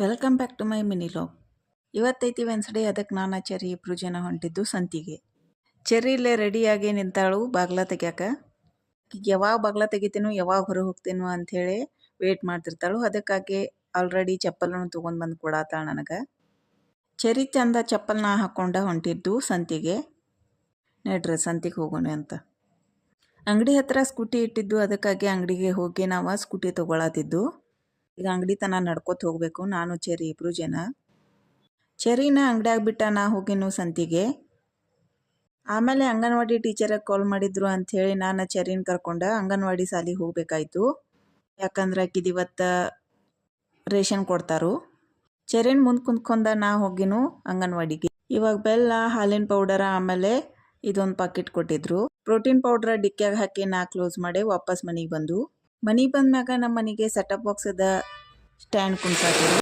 Welcome back to my mini vlog. ಇವತ್ತೈತಿ Wednesday, ಅದಕ್ಕೆ ನಾನು ಚೆರ್ರಿ ಇಬ್ರು ಜನ ಹೊಂಟಿದ್ದು ಸಂತಿಗೆ. ಚೆರ್ರಿ ಇಲ್ಲೇ ರೆಡಿಯಾಗಿ ನಿಂತಾಳು ಬಾಗ್ಲ ತೆಗ್ಯಾಕ. ಯಾವಾಗ ಬಾಗ್ಲ ತೆಗಿತೀನೋ ಯಾವಾಗ ಹೊರಗೆ ಹೋಗ್ತೀನೋ ಅಂಥೇಳಿ ವೇಟ್ ಮಾಡ್ತಿರ್ತಾಳು. ಅದಕ್ಕಾಗಿ ಆಲ್ರೆಡಿ ಚಪ್ಪಲನ್ನು ತೊಗೊಂಡು ಬಂದು ಕೊಡಾತಾಳ ನನಗೆ. ಚೆರ್ರಿ ಚಂದ ಚಪ್ಪಲ್ನ ಹಾಕ್ಕೊಂಡ ಹೊಂಟಿದ್ದು ಸಂತಿಗೆ. ನಡ್ರಿ ಸಂತಿಗೆ ಹೋಗೋಣ ಅಂತ. ಅಂಗಡಿ ಹತ್ರ ಸ್ಕೂಟಿ ಇಟ್ಟಿದ್ದು, ಅದಕ್ಕಾಗಿ ಅಂಗಡಿಗೆ ಹೋಗಿ ನಾವು ಸ್ಕೂಟಿ ತೊಗೊಳತಿದ್ದು. ಈಗ ಅಂಗಡಿ ತನ ನಡ್ಕೋತ ಹೋಗಬೇಕು, ನಾನು ಚೆರ್ರಿ ಇಬ್ರು ಜನ. ಚೆರ್ರಿನ ಅಂಗಡಿಯಾಗ ಬಿಟ್ಟ ನಾ ಹೋಗಿನು ಸಂತಿಗೆ. ಆಮೇಲೆ ಅಂಗನವಾಡಿ ಟೀಚರಿಗೆ ಕಾಲ್ ಮಾಡಿದ್ರು ಅಂಥೇಳಿ ನಾನು ಚೆರ್ರಿನ ಕರ್ಕೊಂಡು ಅಂಗನವಾಡಿ ಸಾಲಿಗೆ ಹೋಗ್ಬೇಕಾಯ್ತು. ಯಾಕಂದ್ರೆ ಆಕಿದು ಇವತ್ತು ರೇಷನ್ ಕೊಡ್ತಾರು. ಚೆರ್ರಿನ ಮುಂದೆ ಕುಂತ್ಕೊಂಡ ನಾ ಹೋಗಿನು ಅಂಗನವಾಡಿಗೆ. ಇವಾಗ ಬೆಲ್ಲ, ಹಾಲಿನ ಪೌಡರ್, ಆಮೇಲೆ ಇದೊಂದು ಪಾಕೆಟ್ ಕೊಟ್ಟಿದ್ರು. ಪ್ರೋಟೀನ್ ಪೌಡ್ರ ಡಿಕ್ಕಿಯಾಗ ಹಾಕಿ ನಾ ಕ್ಲೋಸ್ ಮಾಡಿ ವಾಪಸ್ ಮನೆಗೆ ಬಂದು. ಮನೆಗೆ ಬಂದ್ಮ್ಯಾಗ ನಮ್ಮ ಮನೆಗೆ ಸೆಟಪ್ ಬಾಕ್ಸದ ಸ್ಟ್ಯಾಂಡ್ ಕುಣ್ಸಾಕಿದ್ರು.